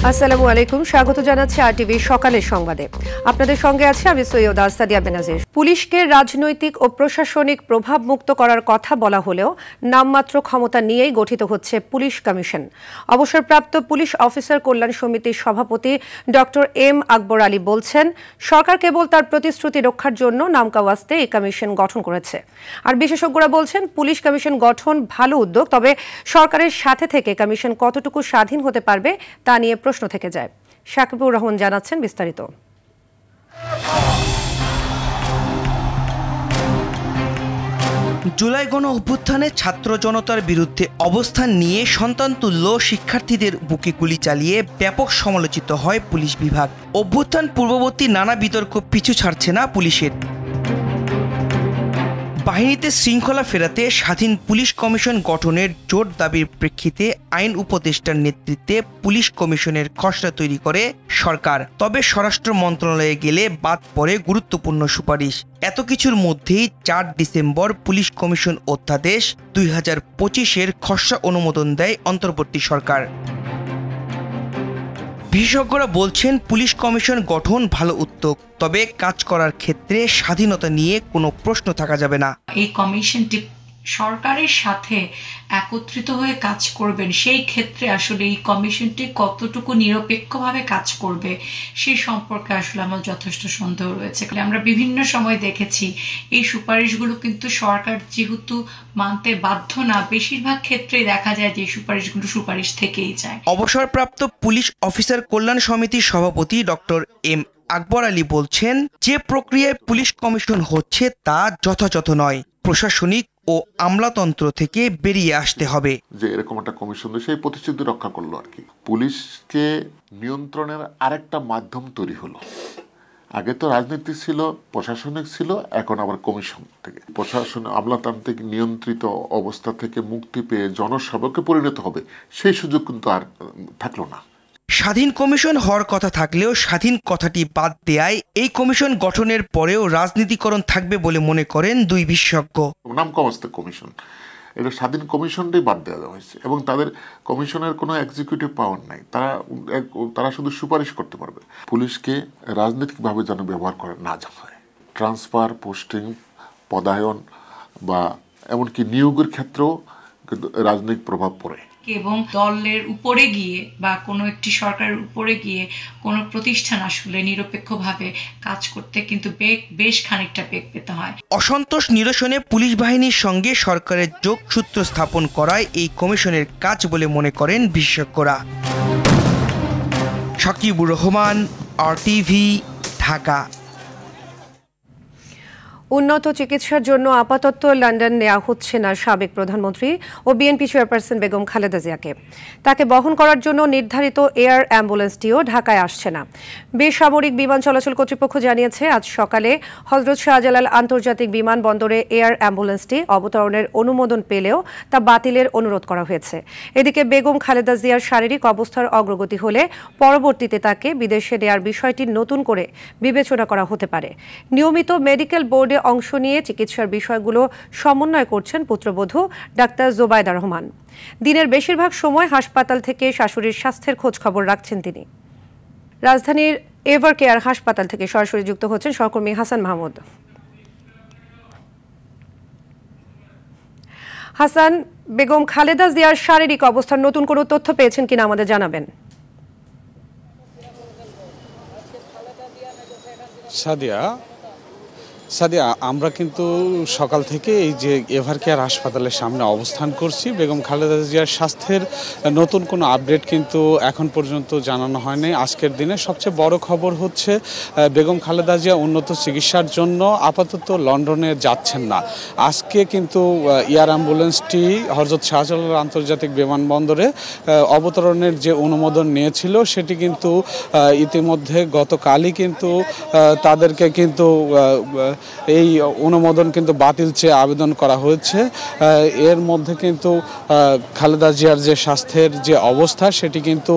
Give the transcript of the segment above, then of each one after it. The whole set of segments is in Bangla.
আসসালামু আলাইকুম, স্বাগত জানাচ্ছি আরটিভি সকালের সংবাদে। আপনাদের সঙ্গে আছে আমি সৈয়দা সাদিয়া বেনাজির। পুলিশকে রাজনৈতিক ও প্রশাসনিক প্রভাব মুক্ত করার কথা বলা হলেও নামমাত্র ক্ষমতা নিয়েই গঠিত হচ্ছে পুলিশ কমিশন। অবসরপ্রাপ্ত পুলিশ অফিসার কল্যাণ সমিতির সভাপতি ডক্টর এম আকবর আলী বলছেন, সরকার কেবল তার প্রতিশ্রুতি রক্ষার জন্য নামকাওয়াস্তে এই কমিশন গঠন করেছে। আর বিশেষজ্ঞরা বলছেন, পুলিশ কমিশন গঠন ভালো উদ্যোগ, তবে সরকারের সাথে থেকে কমিশন কতটুকু স্বাধীন হতে পারবে তা নিয়ে প্রশ্ন থেকে যায়। শাকিবুর রহমান জানাচ্ছেন বিস্তারিত। জুলাই গণ অভ্যুত্থানে ছাত্র জনতার বিরুদ্ধে অবস্থান নিয়ে সন্তানতুল্য শিক্ষার্থীদের বুকে গুলি চালিয়ে ব্যাপক সমালোচিত হয় পুলিশ বিভাগ। অভ্যুত্থান পূর্ববর্তী নানা বিতর্ক পিছু ছাড়ছে না পুলিশের। বাহিনীতে শৃঙ্খলা ফেরাতে স্বাধীন পুলিশ কমিশন গঠনের জোর দাবির প্রেক্ষিতে আইন উপদেষ্টার নেতৃত্বে পুলিশ কমিশনের খসড়া তৈরি করে সরকার। তবে স্বরাষ্ট্র মন্ত্রণালয়ে গেলে বাদ পড়ে গুরুত্বপূর্ণ সুপারিশ। এত কিছুর মধ্যেই ৪ ডিসেম্বর পুলিশ কমিশন অধ্যাদেশ ২০২৫-এর খসড়া অনুমোদন দেয় অন্তর্বর্তী সরকার। বিশেষজ্ঞরা বলছেন, পুলিশ কমিশন গঠন ভালো উদ্যোগ, তবে কাজ করার ক্ষেত্রে স্বাধীনতা নিয়ে কোনো প্রশ্ন থাকা যাবে না। এই কমিশনটি সরকারের সাথে একত্রিত হয়ে কাজ করবেন, সেই ক্ষেত্রে আসলে এই কমিশনটি কতটুকু নিরপেক্ষভাবে কাজ করবে সেই সম্পর্কে আসলে আমার যথেষ্ট সন্দেহ রয়েছে। আমরা বিভিন্ন সময় দেখেছি এই সুপারিশগুলো কিন্তু সরকার যেহেতু মানতে বাধ্য না, বেশিরভাগ ক্ষেত্রেই দেখা যায় যে সুপারিশগুলো সুপারিশ থেকেই যায়। অবসরপ্রাপ্ত পুলিশ অফিসার কল্যাণ সমিতির সভাপতি ডক্টর এম আকবর আলী বলছেন, যে প্রক্রিয়ায় পুলিশ কমিশন হচ্ছে তা যথাযথ নয়। প্রশাসনিক ও আমলাতন্ত্র থেকে বেরিয়ে আসতে হবে। যে এরকম একটা কমিশন সেই প্রতিশ্রুতি রক্ষা করলো আর কি। পুলিশকে নিয়ন্ত্রণের আরেকটা মাধ্যম তৈরি হলো। আগে তো রাজনীতি ছিল, প্রশাসনিক ছিল, এখন আবার কমিশন থেকে প্রশাসন আমলাতান্ত্রিক নিয়ন্ত্রিত অবস্থা থেকে মুক্তি পেয়ে জনসেবকে পরিণত হবে, সেই সুযোগ কিন্তু আর থাকলো না। স্বাধীন কমিশন হওয়ার কথা থাকলেও স্বাধীন কথাটি বাদ দেয়ায় এই কমিশন গঠনের পরেও রাজনীতিকরণ থাকবে বলে মনে করেন দুই বিশেষজ্ঞ। নামকাওয়াস্তে কমিশন, এটা স্বাধীন কমিশনটাই বাদ দেওয়া হয়েছে এবং তাদের কমিশনের কোনো এক্সিকিউটিভ পাওয়ার নাই। তারা শুধু সুপারিশ করতে পারবে। পুলিশকে রাজনৈতিকভাবে যেন ব্যবহার করে না যায়। ট্রান্সফার, পোস্টিং, পদায়ন বা এমনকি নিয়োগের ক্ষেত্রেও কিন্তু রাজনৈতিক প্রভাব পড়ে এবং দলের উপরে গিয়ে বা কোনো একটি সরকারের উপরে গিয়ে কোনো প্রতিষ্ঠান আসলে নিরপেক্ষভাবে কাজ করতে কিন্তু বেশ খানিকটা বেগ পেতে হয়। অসন্তোষ নিরসনে পুলিশ বাহিনীর সঙ্গে সরকারের যোগসূত্র স্থাপন করায় এই কমিশনের কাজ বলে মনে করেন বিশেষজ্ঞরা। শাকিবুর রহমান, আরটিভি, ঢাকা। উন্নত চিকিৎসার জন্য আপাতত লন্ডন নেওয়া হচ্ছে না সাবেক প্রধানমন্ত্রী ও বিএনপি চেয়ারপারসন বেগম খালেদা জিয়াকে। তাকে বহন করার জন্য নির্ধারিত এয়ার অ্যাম্বুলেন্সটিও ঢাকায় আসছে না। বেসামরিক বিমান চলাচল কর্তৃপক্ষ জানিয়েছে, আজ সকালে হযরত শাহজালাল আন্তর্জাতিক বিমানবন্দরে এয়ার অ্যাম্বুলেন্সটি অবতরণের অনুমোদন পেলেও তা বাতিলের অনুরোধ করা হয়েছে। এদিকে বেগম খালেদা জিয়ার শারীরিক অবস্থার অগ্রগতি হলে পরবর্তীতে তাকে বিদেশে নেয়ার বিষয়টি নতুন করে বিবেচনা করা হতে পারে। নিয়মিত মেডিকেল বোর্ডে অংশ নিয়ে চিকিৎসার বিষয়গুলো সমন্বয় করছেন পুত্রবধূ ডাক্তার জোবায়দা রহমান। দিনের বেশিরভাগ সময় হাসপাতাল থেকে শাশুড়ির স্বাস্থ্যের খোঁজ খবর রাখছেন তিনি। রাজধানীর এভার কেয়ার হাসপাতাল থেকে সরাসরি যুক্ত হচ্ছেন সহকর্মী হাসান মাহমুদ। হাসান, বেগম খালেদা জিয়ার শারীরিক অবস্থার নতুন কোনো তথ্য পেয়েছেন কিনা আমাদের জানাবেন। সাদিয়া, আমরা কিন্তু সকাল থেকে এই যে এভার কেয়ার হাসপাতালের সামনে অবস্থান করছি। বেগম খালেদা জিয়ার স্বাস্থ্যের নতুন কোনো আপডেট কিন্তু এখন পর্যন্ত জানানো হয়নি। আজকের দিনে সবচেয়ে বড় খবর হচ্ছে বেগম খালেদা জিয়া উন্নত চিকিৎসার জন্য আপাতত লন্ডনে যাচ্ছেন না। আজকে কিন্তু এয়ার অ্যাম্বুলেন্সটি হযরত শাহজালাল আন্তর্জাতিক বিমানবন্দরে অবতরণের যে অনুমোদন নিয়েছিল সেটি কিন্তু ইতিমধ্যে গতকালই কিন্তু তাদেরকে কিন্তু এই অনুমোদন কিন্তু বাতিল চেয়ে আবেদন করা হয়েছে। এর মধ্যে কিন্তু খালেদা জিয়ার যে স্বাস্থ্যের যে অবস্থা সেটি কিন্তু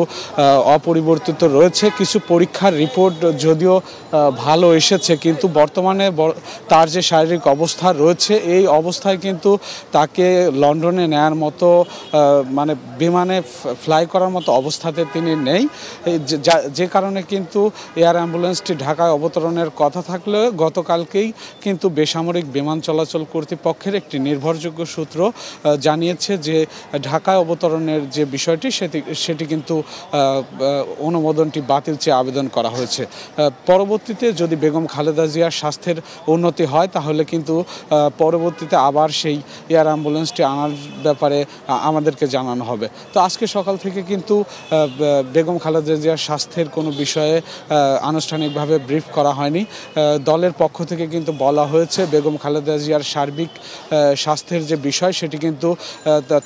অপরিবর্তিত রয়েছে। কিছু পরীক্ষার রিপোর্ট যদিও ভালো এসেছে, কিন্তু বর্তমানে তার যে শারীরিক অবস্থা রয়েছে এই অবস্থায় কিন্তু তাকে লন্ডনে নেয়ার মতো মানে বিমানে ফ্লাই করার মতো অবস্থাতে তিনি নেই, যে কারণে কিন্তু এয়ার অ্যাম্বুলেন্সটি ঢাকায় অবতরণের কথা থাকলেও গতকালকেই কিন্তু বেসামরিক বিমান চলাচল কর্তৃপক্ষের একটি নির্ভরযোগ্য সূত্র জানিয়েছে যে ঢাকায় অবতরণের যে বিষয়টি সেটি কিন্তু অনুমোদনটি বাতিল চেয়ে আবেদন করা হয়েছে। পরবর্তীতে যদি বেগম খালেদা জিয়ার স্বাস্থ্যের উন্নতি হয় তাহলে কিন্তু পরবর্তীতে আবার সেই এয়ার অ্যাম্বুলেন্সটি আনার ব্যাপারে আমাদেরকে জানানো হবে। তো আজকে সকাল থেকে কিন্তু বেগম খালেদা জিয়ার স্বাস্থ্যের কোনো বিষয়ে আনুষ্ঠানিকভাবে ব্রিফ করা হয়নি। দলের পক্ষ থেকে কিন্তু বলা হয়েছে বেগম খালেদা জিয়ার সার্বিক স্বাস্থ্যের যে বিষয় সেটি কিন্তু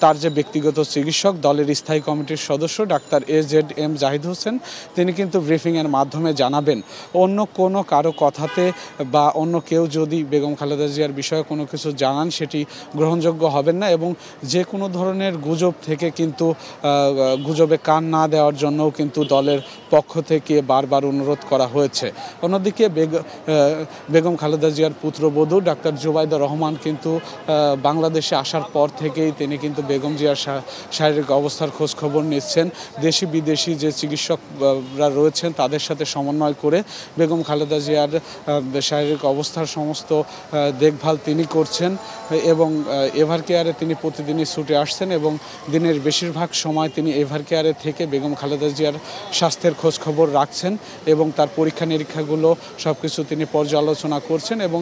তার যে ব্যক্তিগত চিকিৎসক দলের স্থায়ী কমিটির সদস্য ডাক্তার AZM জাহিদ হোসেন তিনি কিন্তু ব্রিফিংয়ের মাধ্যমে জানাবেন। অন্য কোনো কারো কথাতে বা অন্য কেউ যদি বেগম খালেদা জিয়ার বিষয়ে কোনো কিছু জানান সেটি গ্রহণযোগ্য হবেন না, এবং যে কোনো ধরনের গুজব থেকে কিন্তু গুজবে কান না দেওয়ার জন্যও কিন্তু দলের পক্ষ থেকে বারবার অনুরোধ করা হয়েছে। অন্যদিকে বেগম খালেদা জিয়ার পুত্রবধূ ডাক্তার জুবাইদা রহমান কিন্তু বাংলাদেশে আসার পর থেকেই তিনি কিন্তু বেগম জিয়ার শারীরিক অবস্থার খোঁজ খবর নিচ্ছেন। দেশি বিদেশি যে চিকিৎসকরা রয়েছেন তাদের সাথে সমন্বয় করে বেগম খালেদা জিয়ার শারীরিক অবস্থার সমস্ত দেখভাল তিনি করছেন, এবং এভার কেয়ারে তিনি প্রতিদিনই ছুটে আসছেন এবং দিনের বেশিরভাগ সময় তিনি এভার কেয়ারে থেকে বেগম খালেদা জিয়ার স্বাস্থ্যের খোঁজ খবর রাখছেন এবং তার পরীক্ষা নিরীক্ষাগুলো সব কিছু তিনি পর্যালোচনা করছেন, এবং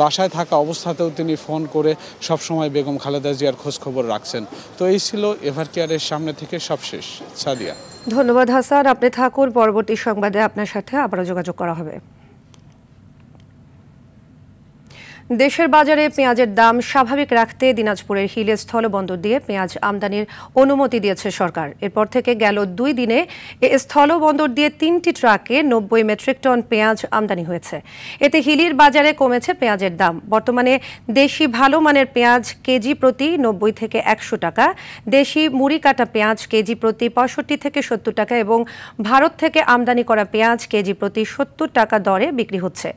বাসায় থাকা অবস্থাতেও তিনি ফোন করে সবসময় বেগম খালেদা জিয়ার খোঁজ খবর রাখছেন। তো এই ছিল এভার কেয়ারের সামনে থেকে সবশেষ। সাদিয়া, ধন্যবাদ হাসান, আপনি থাকুন, পরবর্তী সংবাদে আপনার সাথে আবারও যোগাযোগ করা হবে। দেশের বাজারে পেঁয়াজের দাম স্বাভাবিক রাখতে দিনাজপুরের হিলে স্থলবন্দর দিয়ে পেঁয়াজ আমদানির অনুমতি দিয়েছে সরকার। এরপর থেকে গেল 2 দিনে এই স্থলবন্দর দিয়ে 3টি ট্রাকে 90 মেট্রিক টন পেঁয়াজ আমদানি হয়েছে। এতে হিলির বাজারে কমেছে পেঁয়াজের দাম। বর্তমানে দেশি ভালো মানের পেঁয়াজ কেজি প্রতি 90 থেকে 100 টাকা, দেশি মুড়ি কাটা পেঁয়াজ কেজি প্রতি 65 থেকে 70 টাকা এবং ভারত থেকে আমদানি করা পেঁয়াজ কেজি প্রতি 70 টাকা দরে বিক্রি হচ্ছে।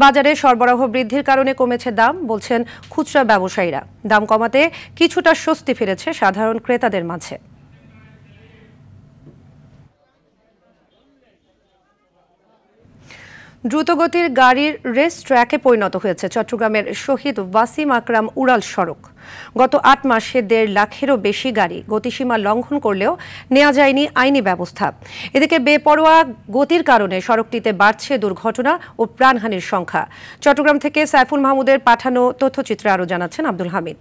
বাজারে সরবরাহ বৃদ্ধির কারণে কমেছে দাম, বলছেন খুচরা ব্যবসায়ীরা। দাম কমাতে কিছুটা স্বস্তি ফিরেছে সাধারণ ক্রেতাদের মাঝে। দ্রুতগতির গাড়ির রেস ট্র্যাকে পরিণত হয়েছে চট্টগ্রামের শহীদ ওয়াসিম আকরাম উড়াল সড়ক। গত 8 মাসে 1.5 লাখেরও বেশি গাড়ি গতিসীমা লঙ্ঘন করলেও নেওয়া যায়নি আইনি ব্যবস্থা। এদিকে বেপরোয়া গতির কারণে সড়কটিতে বাড়ছে দুর্ঘটনা ও প্রাণহানির সংখ্যা। চট্টগ্রাম থেকে সাইফুল মাহমুদের পাঠানো তথ্যচিত্রে আরও জানাচ্ছেন আব্দুল হামিদ।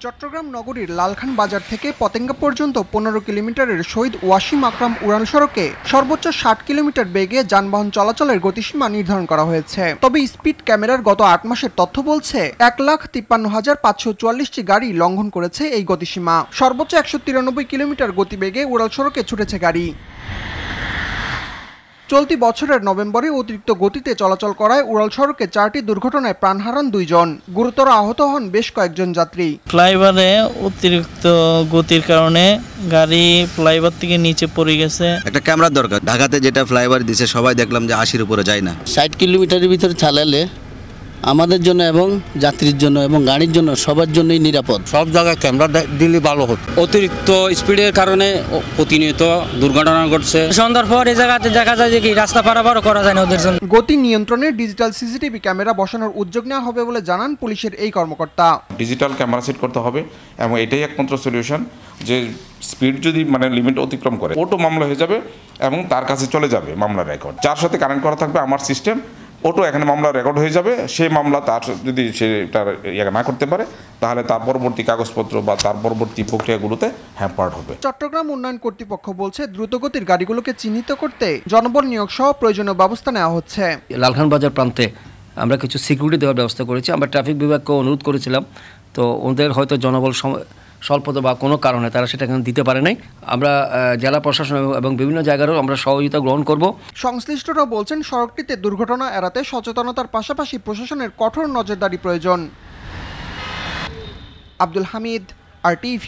চট্টগ্রাম নগরীর লালখান বাজার থেকে পতেঙ্গা পর্যন্ত 15 কিলোমিটারের শহীদ ওয়াসিম আকরাম উড়াল সড়কে সর্বোচ্চ 60 কিলোমিটার বেগে যানবাহন চলাচলের গতিসীমা নির্ধারণ করা হয়েছে। তবে স্পিড ক্যামেরার গত 8 মাসের তথ্য বলছে 1,53,544টি গাড়ি লঙ্ঘন করেছে এই গতিসীমা। সর্বোচ্চ 193 কিলোমিটার গতিবেগে উড়াল সড়কে ছুটেছে গাড়ি। চলতি বছরের নভেম্বরে অতিরিক্ত গতিতে চলাচল করায় উড়াল সড়কে 4টি দুর্ঘটনায় প্রাণ হারান 2 জন, গুরুতর আহত হন বেশ কয়েকজন যাত্রী। ফ্লাইওভারে অতিরিক্ত গতির কারণে গাড়ি ফ্লাইওভার থেকে নিচে পড়ে গেছে। একটা ক্যামেরার দরকার। ঢাকাতে যেটা ফ্লাইওভার দিছে সবাই দেখলাম যে 80-এর উপরে যায় না। 60 কিলোমিটারের ভিতরে চালালে আমাদের জন্য এবং যাত্রীর জন্য এবং গাড়ির জন্য সবার জন্যই নিরাপদ। সব জায়গায় ক্যামেরা দিলে ভালো হতো। অতিরিক্ত স্পিডের কারণে প্রতিনিয়ত দুর্ঘটনা ঘটছে। সন্ধ্যার পর এই জায়গাতে দেখা যায় যে কি রাস্তা পারাপারও করা যায় না ওদের জন্য। গতি নিয়ন্ত্রণে ডিজিটাল সিসিটিভি ক্যামেরা বসানোর উদ্যোগ নেওয়া হবে বলে জানান পুলিশের এই কর্মকর্তা। ডিজিটাল ক্যামেরা সেট করতে হবে এবং এটাই একমাত্র সলিউশন, যে স্পিড যদি লিমিট অতিক্রম করে অটো মামলা হয়ে যাবে এবং তার কাছে চলে যাবে মামলার রেকর্ড। যার সাথে কানেক্ট করা থাকবে আমার সিস্টেম, অটো এখানে মামলা রেকর্ড হয়ে যাবে। সেই মামলা তার যদি সে তার না করতে পারে তাহলে তার পরবর্তী কাগজপত্র বা তার পরবর্তী প্রক্রিয়াগুলোতে হ্যাম্পার্ড হবে। চট্টগ্রাম উন্নয়ন কর্তৃপক্ষ বলছে দ্রুতগতির গাড়িগুলোকে চিহ্নিত করতে জনবল নিয়োগ সহ প্রয়োজনীয় ব্যবস্থা নেওয়া হচ্ছে। লালখান বাজার প্রান্তে আমরা কিছু সিকিউরিটি দেওয়ার ব্যবস্থা করেছি। আমরা ট্রাফিক বিভাগকে অনুরোধ করেছিলাম, তো ওদের হয়তো জনবল স্বল্পতা বা কোনো কারণে তারা সেটা এখন দিতে পারে নাই। আমরা জেলা প্রশাসন এবং বিভিন্ন জায়গারও আমরা সহযোগিতা গ্রহণ করব। সংশ্লিষ্টরা বলছেন সড়কটিতে দুর্ঘটনা এড়াতে সচেতনতার পাশাপাশি প্রশাসনের কঠোর নজরদারি প্রয়োজন। আব্দুল হামিদ, RTV।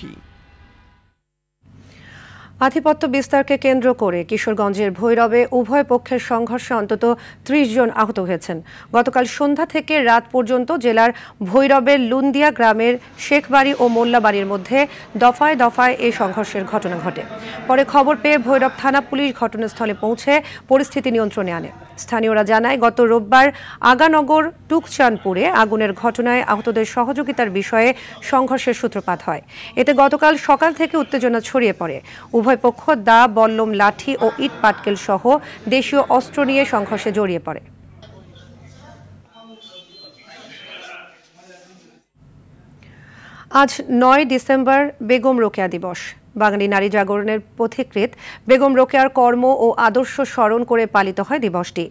আধিপত্য বিস্তারকে কেন্দ্র করে কিশোরগঞ্জের ভৈরবে উভয় পক্ষের সংঘর্ষে অন্তত ৩০ জন আহত হয়েছেন। গতকাল সন্ধ্যা থেকে রাত পর্যন্ত জেলার ভৈরবের লুন্দিয়া গ্রামের শেখবাড়ি ও মোল্লাবাড়ির মধ্যে দফায় দফায় এই সংঘর্ষের ঘটনা ঘটে। পরে খবর পেয়ে ভৈরব থানা পুলিশ ঘটনাস্থলে পৌঁছে পরিস্থিতি নিয়ন্ত্রণে আনে। স্থানীয়রা জানায়, গত রোববার আগানগর টুকচানপুরে আগুনের ঘটনায় আহতদের সহযোগিতার বিষয়ে সংঘর্ষের সূত্রপাত হয়। এতে গতকাল সকাল থেকে উত্তেজনা ছড়িয়ে পড়ে। উভয় পক্ষ দা, বল্লম, লাঠি ও ইট পাটকেল সহ দেশীয় অস্ত্র নিয়ে সংঘর্ষে জড়িয়ে পড়ে। আজ ৯ ডিসেম্বর বেগম রোকেয়া দিবস। বাঙালি নারী জাগরণের পথিকৃৎ বেগম রোকেয়ার কর্ম ও আদর্শ স্মরণ করে পালিত হয় দিবসটি।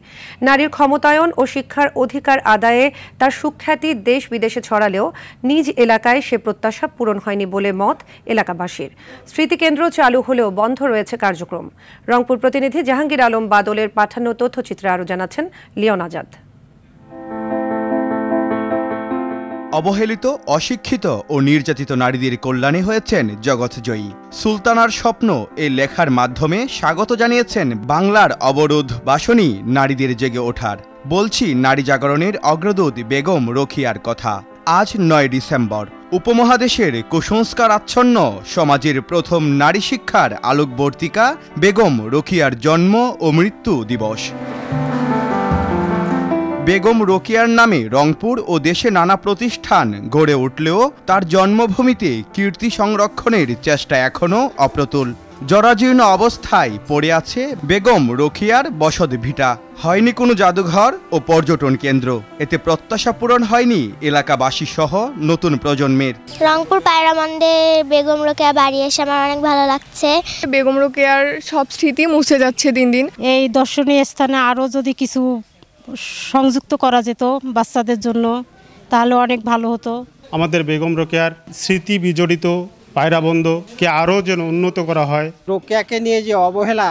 নারীর ক্ষমতায়ন ও শিক্ষার অধিকার আদায়ে তার সুখ্যাতি দেশ বিদেশে ছড়ালেও নিজ এলাকায় সে প্রত্যাশা পূরণ হয়নি বলে মত এলাকাবাসীর। স্মৃতিকেন্দ্র চালু হলেও বন্ধ রয়েছে কার্যক্রম। রংপুর প্রতিনিধি জাহাঙ্গীর আলম বাদলের পাঠানো তথ্যচিত্রে আরও জানাচ্ছেন লিওন আজাদ। অবহেলিত, অশিক্ষিত ও নির্যাতিত নারীদের কল্যাণে হয়েছেন জগৎজয়ী। সুলতানার স্বপ্ন এই লেখার মাধ্যমে স্বাগত জানিয়েছেন বাংলার অবরোধ বাসনী নারীদের জেগে ওঠার। বলছি নারী জাগরণের অগ্রদূত বেগম রোকেয়ার কথা। আজ ৯ ডিসেম্বর উপমহাদেশের কুসংস্কার আচ্ছন্ন সমাজের প্রথম নারী শিক্ষার আলোকবর্তিকা বেগম রোকেয়ার জন্ম ও মৃত্যু দিবস। বেগম রোকেয়ার নামে রংপুর ও দেশে নানা প্রতিষ্ঠান গড়ে উঠলেও তার জন্মভূমিতে কীর্তি সংরক্ষণের চেষ্টা এখনও অপ্রতুল। জরাজীর্ণ অবস্থায় পড়ে আছে বেগম রোকেয়ার বসত ভিটা। হয়নি কোনো জাদুঘর ও পর্যটন কেন্দ্র। এতে প্রত্যাশা পূরণ হয়নি এলাকাবাসী সহ নতুন প্রজন্মের। রংপুর পায়রামন্দে বেগম রোকেয়া বাড়ি এসে আমার অনেক ভালো লাগছে। বেগম রোকেয়ার সব স্মৃতি মুছে যাচ্ছে দিন দিন। এই দর্শনীয় স্থানে আরও যদি কিছু সংযুক্ত করা যেত বাচ্চাদের জন্য, তাহলে অনেক ভালো হতো। আমাদের বেগম রোকেয়ার স্মৃতি বিজড়িত পায়রাবন্দকে আরও যেন উন্নত করা হয়। রোকেয়াকে নিয়ে যে অবহেলা,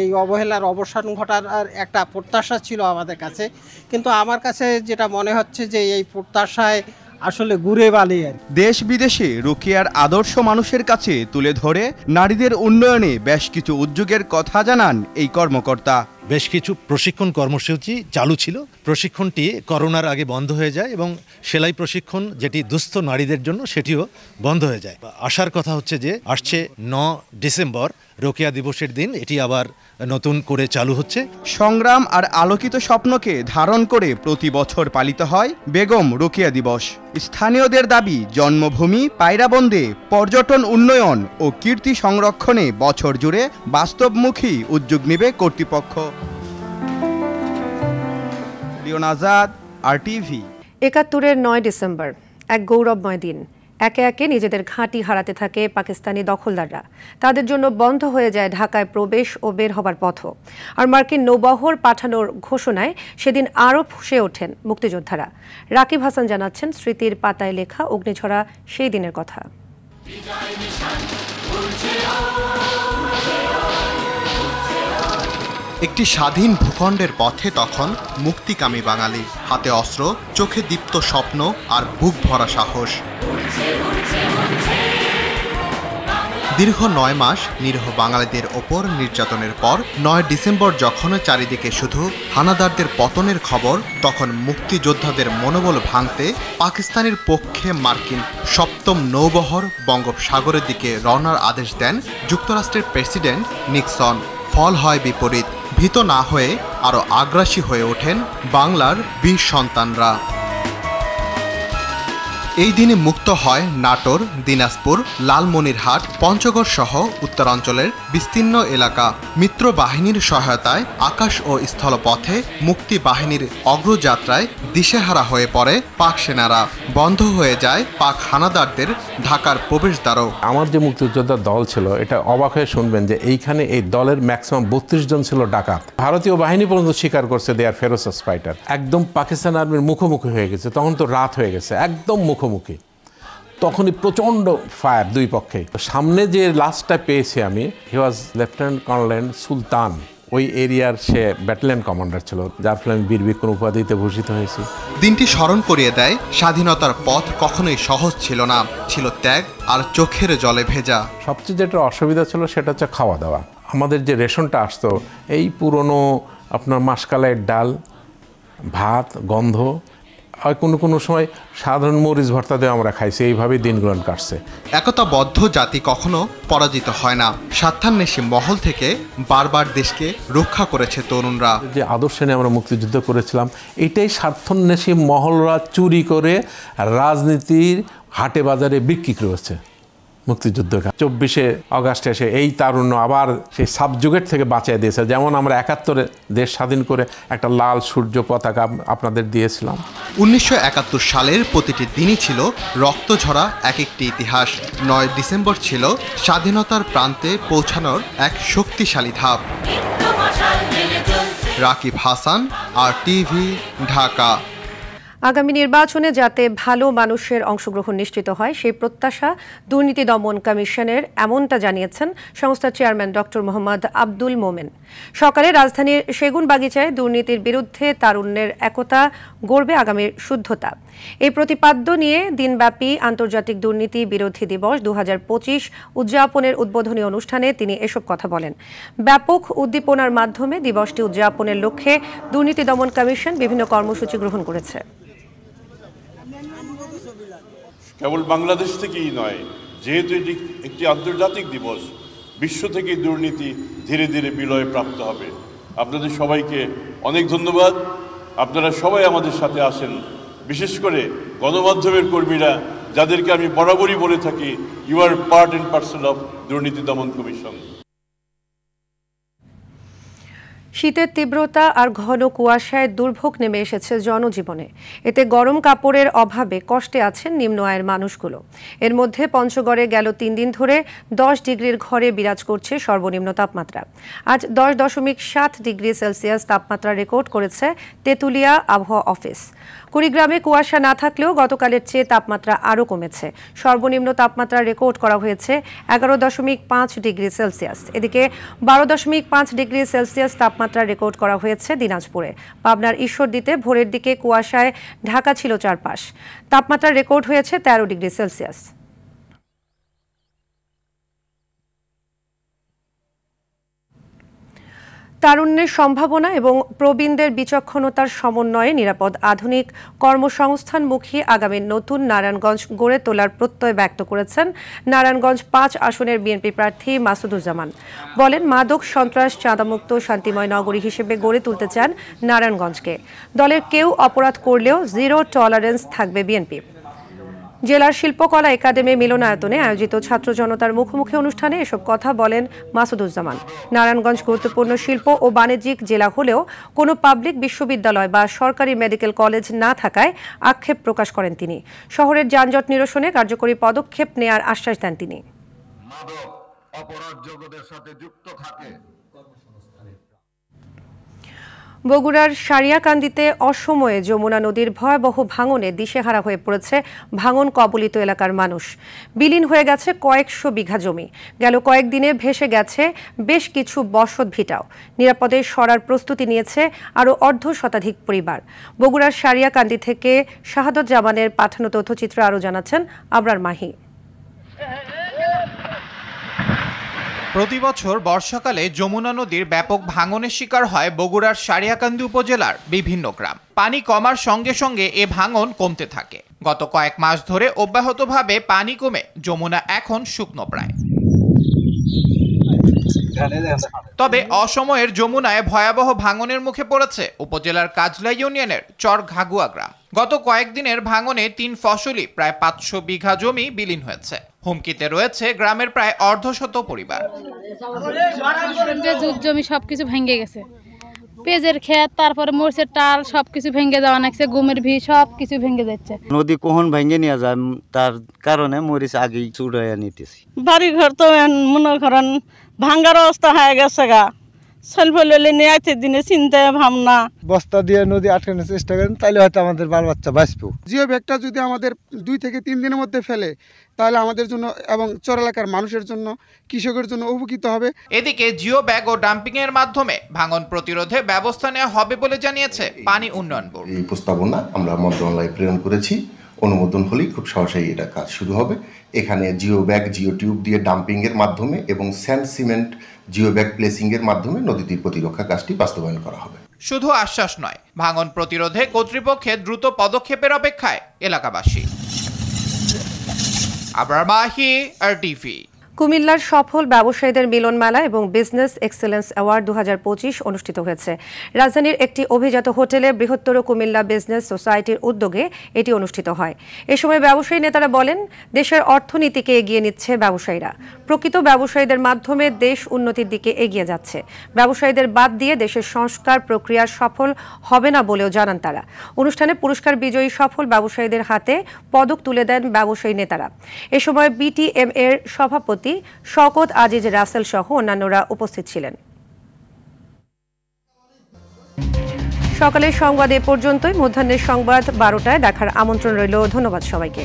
এই অবহেলার অবসান ঘটার একটা প্রত্যাশা ছিল আমাদের কাছে, কিন্তু আমার কাছে যেটা মনে হচ্ছে যে এই প্রত্যাশায় আসলে ঘুরে বালি। দেশ বিদেশে রোকেয়ার আদর্শ মানুষের কাছে তুলে ধরে নারীদের উন্নয়নে বেশ কিছু উদ্যোগের কথা জানান এই কর্মকর্তা। বেশ কিছু প্রশিক্ষণ কর্মসূচি চালু ছিল। প্রশিক্ষণটি করোনার আগে বন্ধ হয়ে যায় এবং সেলাই প্রশিক্ষণ যেটি দুস্থ নারীদের জন্য সেটিও বন্ধ হয়ে যায়। আশার কথা হচ্ছে যে আসছে ৯ ডিসেম্বর রোকেয়া দিবসের দিন এটি আবার নতুন করে চালু হচ্ছে। সংগ্রাম আর আলোকিত স্বপ্নকে ধারণ করে প্রতি বছর পালিত হয় বেগম রোকেয়া দিবস। স্থানীয়দের দাবি, জন্মভূমি পায়রাবন্দে পর্যটন উন্নয়ন ও কীর্তি সংরক্ষণে বছর জুড়ে বাস্তবমুখী উদ্যোগ নেবে কর্তৃপক্ষ। লিওন আজাদ, RTV। ৭১-এর ৯ ডিসেম্বর এক গৌরবময় দিন। একে একে নিজেদের ঘাঁটি হারাতে থাকে পাকিস্তানি দখলদাররা। তাদের জন্য বন্ধ হয়ে যায় ঢাকায় প্রবেশ ও বের হবার পথও। আর মার্কিন নৌবহর পাঠানোর ঘোষণায় সেদিন আরও ফুঁসে ওঠেন মুক্তিযোদ্ধারা। রাকিব হাসান জানাচ্ছেন স্মৃতির পাতায় লেখা অগ্নিঝরা সেই দিনের কথা। একটি স্বাধীন ভূখণ্ডের পথে তখন মুক্তিকামী বাঙালি, হাতে অস্ত্র, চোখে দীপ্ত স্বপ্ন আর বুক ভরা সাহস। দীর্ঘ ৯ মাস নিরীহ বাঙালিদের ওপর নির্যাতনের পর ৯ ডিসেম্বর যখন চারিদিকে শুধু হানাদারদের পতনের খবর, তখন মুক্তিযোদ্ধাদের মনোবল ভাঙতে পাকিস্তানের পক্ষে মার্কিন ৭ম নৌবহর বঙ্গোপসাগরের দিকে রওনার আদেশ দেন যুক্তরাষ্ট্রের প্রেসিডেন্ট নিক্সন। ফল হয় বিপরীত। ভীত না হয়ে আরও আগ্রাসী হয়ে ওঠেন বাংলার বীর সন্তানরা। এই দিনে মুক্ত হয় নাটোর, দিনাজপুর, লালমনিরহাট, পঞ্চগড় সহ উত্তরাঞ্চলের বিস্তীর্ণ এলাকা। মিত্র বাহিনীর সহায়তায় আকাশ ও স্থলপথে মুক্তি বাহিনীর অগ্রযাত্রায় দিশেহারা হয়ে পড়ে পাক সেনারা। বন্ধ হয়ে যায় পাক হানাদারদের ঢাকার প্রবেশদ্বারও। আমার যে মুক্তিযোদ্ধার দল ছিল, এটা অবাক হয়ে শুনবেন যে এইখানে এই দলের ম্যাক্সিমাম ৩২ জন ছিল ডাকাত। ভারতীয় বাহিনী পর্যন্ত স্বীকার করছে দে আর ফেরোসাস ফাইটার। একদম পাকিস্তান আর্মির মুখোমুখি হয়ে গেছে। তখন তো রাত হয়ে গেছে, একদম মুখোমুখি। তখনই প্রচণ্ড ফায়ার দুই পক্ষে। সামনে যে লাস্টটা পেয়েছি আমি, হি ওয়াজ লেফটেন্যান্ট কর্নেল সুলতান, ওই এরিয়ার সে ব্যাটালিয়ন কমান্ডার ছিল, যার ফলে আমি বীর বিক্রম উপাধিতে ভূষিত হয়েছি। দিনটি স্মরণ করিয়ে দেয় স্বাধীনতার পথ কখনোই সহজ ছিল না, ছিল ত্যাগ আর চোখের জলে ভেজা। সবচেয়ে যেটা অসুবিধা ছিল সেটা হচ্ছে খাওয়া দাওয়া। আমাদের যে রেশনটা আসতো এই পুরনো আপনার মাসকালের ডাল, ভাত, গন্ধ, আর কোনো সময় সাধারণ মরিচ ভর্তা দিয়ে আমরা খাইছি, এইভাবেই দিনগুলো কাটছে। একতাবদ্ধ জাতি কখনো পরাজিত হয় না। স্বার্থান্বেষী মহল থেকে বারবার দেশকে রক্ষা করেছে তরুণরা। যে আদর্শ নিয়ে আমরা মুক্তিযুদ্ধ করেছিলাম, এটাই স্বার্থান্বেষী মহলরা চুরি করে রাজনীতির হাটে বাজারে বিক্রি করেছে। মুক্তিযুদ্ধ 24শে আগস্টে এসে এই তারুণ্য আবার সেই সাবজুগেট থেকে বাঁচিয়ে দিয়েছে। যেমন আমরা 71-এ দেশ স্বাধীন করে একটা লাল সূর্য পতাকা আপনাদের দিয়েছিলাম। 1971 সালের প্রতিটি দিনই ছিল রক্তঝরা এক একটি ইতিহাস। 9 ডিসেম্বর ছিল স্বাধীনতার প্রান্তে পৌঁছানোর এক শক্তিশালী ধাপ। রাকিব হাসান, RTV, ঢাকা। আগামী নির্বাচনে যাতে ভালো মানুষের অংশগ্রহণ নিশ্চিত হয় সেই প্রত্যাশা দুর্নীতি দমন কমিশনের, এমনটা জানিয়েছেন সংস্থার চেয়ারম্যান ডক্টর মোহাম্মদ আব্দুল মোমেন। সকালে রাজধানীর সেগুনবাগিচায় দুর্নীতির বিরুদ্ধে তারুণ্যের একতা গড়বে আগামীর শুদ্ধতা, এই প্রতিপাদ্য নিয়ে দিনব্যাপী আন্তর্জাতিক দুর্নীতি বিরোধী দিবস 2025 উদযাপনের উদ্বোধনী অনুষ্ঠানে তিনি এসব কথা বলেন। ব্যাপক উদ্দীপনার মাধ্যমে দিবসটি উদযাপনের লক্ষ্যে দুর্নীতি দমন কমিশন বিভিন্ন কর্মসূচি গ্রহণ করেছে। কেবল বাংলাদেশ থেকেই নয়, যেহেতু এটি একটি আন্তর্জাতিক দিবস, বিশ্ব থেকে দুর্নীতি ধীরে ধীরে বিলয় প্রাপ্ত হবে। আপনাদের সবাইকে অনেক ধন্যবাদ। আপনারা সবাই আমাদের সাথে আসেন, বিশেষ করে গণমাধ্যমের কর্মীরা, যাদেরকে আমি বরাবরই বলে থাকি, you are part and parcel of দুর্নীতি দমন কমিশন। শীতের তীব্রতা আর ঘন কুয়াশায় দুর্ভোগ নেমে এসেছে জনজীবনে। এতে গরম কাপড়ের অভাবে কষ্টে আছেন নিম্ন আয়ের মানুষগুলো। এর মধ্যে পঞ্চগড়ে গেল 3 দিন ধরে 10 ডিগ্রির ঘরে বিরাজ করছে সর্বনিম্ন তাপমাত্রা। আজ 10.7 ডিগ্রি সেলসিয়াস তাপমাত্রা রেকর্ড করেছে তেঁতুলিয়া আবহাওয়া অফিস। কুড়িগ্রামে কুয়াশা না থাকলেও গতকালের চেয়ে তাপমাত্রা আরও কমেছে। সর্বনিম্ন তাপমাত্রা রেকর্ড করা হয়েছে 11.5 ডিগ্রি সেলসিয়াস। এদিকে 12.5 ডিগ্রি সেলসিয়াস তাপমাত্রা রেকর্ড করা হয়েছে দিনাজপুরে। পাবনার ঈশ্বরদীতে ভোরের দিকে কুয়াশায় ঢাকা ছিল চারপাশ। তাপমাত্রা রেকর্ড হয়েছে 13 ডিগ্রি সেলসিয়াস। তারুণ্যের সম্ভাবনা এবং প্রবীণদের বিচক্ষণতার সমন্বয়ে নিরাপদ আধুনিক কর্মসংস্থানমুখী আগামী নতুন নারায়ণগঞ্জ গড়ে তোলার প্রত্যয় ব্যক্ত করেছেন নারায়ণগঞ্জ 5 আসনের বিএনপি প্রার্থী মাসুদুজ্জামান। বলেন, মাদক সন্ত্রাস চাঁদামুক্ত শান্তিময় নগরী হিসেবে গড়ে তুলতে চান নারায়ণগঞ্জকে। দলের কেউ অপরাধ করলেও জিরো টলারেন্স থাকবে বিএনপি। জেলার শিল্পকলা একাডেমি মিলনায়তনে আয়োজিত ছাত্র জনতার মুখোমুখি অনুষ্ঠানে এসব কথা বলেন মাসুদুজ্জামান। নারায়ণগঞ্জ গুরুত্বপূর্ণ শিল্প ও বাণিজ্যিক জেলা হলেও কোনো পাবলিক বিশ্ববিদ্যালয় বা সরকারি মেডিকেল কলেজ না থাকায় আক্ষেপ প্রকাশ করেন তিনি। শহরের যানজট নিরসনে কার্যকরী পদক্ষেপ নেয়ার আশ্বাস দেন তিনি। বগুড়ার সারিয়াকান্দিতে অসময়ে যমুনা নদীর ভয়াবহ ভাঙনে দিশেহারা হয়ে পড়েছে ভাঙন কবলিত এলাকার মানুষ। বিলীন হয়ে গেছে কয়েকশো বিঘা জমি। গেল কয়েকদিনে ভেসে গেছে বেশ কিছু বসত ভিটাও। নিরাপদে সরার প্রস্তুতি নিয়েছে আরও 1/2 শতাধিক পরিবার। বগুড়ার সারিয়াকান্দি থেকে শাহাদত জামানের পাঠানো তথ্যচিত্র আরও জানাচ্ছেন আবরার মাহি। প্রতি বছর বর্ষাকালে যমুনা নদীর ব্যাপক ভাঙনের শিকার হয় বগুড়ার সারিয়াকান্দি উপজেলার বিভিন্ন গ্রাম। পানি কমার সঙ্গে সঙ্গে এ ভাঙন কমতে থাকে। গত কয়েক মাস ধরে অব্যাহতভাবে পানি কমে যমুনা এখন শুকনো প্রায়। তবে অসময়ের যমুনায় ভয়াবহ ভাঙনের মুখে পড়েছে উপজেলার কাজলা ইউনিয়নের চর ঘাগুয়া গ্রাম। গত কয়েকদিনের ভাঙনে 3 ফসলি প্রায় 500 বিঘা জমি বিলীন হয়েছে। হুমকিতে রয়েছে গ্রামের প্রায় 1/2 পরিবার। জমি সবকিছু ভেঙে গেছে, পেঁয়াজের ক্ষেত, তারপরে মরিচের টাল সবকিছু ভেঙে যাওয়া লাগছে, গমের ভি সবকিছু ভেঙে যাচ্ছে। নদী কখন ভেঙে নিয়ে যায়, তার কারণে মরিচ আগেই চুড়াইয়া নিতেছি। বাড়ি ঘর তো মনে করেন ভাঙ্গার অবস্থা হয়ে গেছে গা, সালফল হলে নেয়াতে দিনে চিন্তা ভাবনা বস্তা দিয়ে নদী আটকানোর চেষ্টা করেন, তাহলে হয়তো আমাদের বাল বাচ্চা বাঁচবো। জিও ব্যাগটা যদি আমাদের 2 থেকে 3 দিনের মধ্যে ফেলে তাহলে আমাদের জন্য এবং চর এলাকার মানুষের জন্য, কৃষকের জন্য উপকৃত হবে। এদিকে জিও ব্যাগ ও ডাম্পিং এর মাধ্যমে ভাঙন প্রতিরোধে ব্যবস্থা নেওয়া হবে বলে জানিয়েছে পানি উন্নয়ন বোর্ড। এই প্রস্তাবনা আমরা মন্ত্রণালয়ে প্রেরণ করেছি, অনুমোদন হলেই খুব সহজেই এটা কাজ শুরু হবে। এখানে জিও ব্যাগ, জিও টিউব দিয়ে ডাম্পিং এর মাধ্যমে এবং sand cement geo bag placing এর মাধ্যমে নদীটির প্রতিরক্ষা কাজটি বাস্তবায়ন করা হবে। শুধু আশ্বাস নয়, ভাঙন প্রতিরোধে কর্তৃপক্ষের দ্রুত পদক্ষেপের অপেক্ষায় এলাকাবাসী। আবরার মাহি, RTV। কুমিল্লার সফল ব্যবসায়ীদের মিলন মেলা এবং বিজনেস এক্সেলেন্স অ্যাওয়ার্ড 2025 অনুষ্ঠিত হয়েছে। রাজধানীর একটি অভিজাত হোটেলে বৃহত্তর কুমিল্লা বিজনেস সোসাইটির উদ্যোগে এটি অনুষ্ঠিত হয়। এ সময় ব্যবসায়ী নেতারা বলেন, দেশের অর্থনীতিকে এগিয়ে নিচ্ছে ব্যবসায়ীরা। প্রকৃত ব্যবসায়ীদের মাধ্যমে দেশ উন্নতির দিকে এগিয়ে যাচ্ছে। ব্যবসায়ীদের বাদ দিয়ে দেশের সংস্কার প্রক্রিয়া সফল হবে না বলেও জানান তারা। অনুষ্ঠানে পুরস্কার বিজয়ী সফল ব্যবসায়ীদের হাতে পদক তুলে দেন ব্যবসায়ী নেতারা। এ সময় বিটিএম এর সভাপতি শওকত আজিজ রাসেল সহ অন্যান্যরা উপস্থিত ছিলেন। সকালের সংবাদ এ পর্যন্তই। মধ্যাহ্নের সংবাদ 12টায় দেখার আমন্ত্রণ রইল। ধন্যবাদ সবাইকে।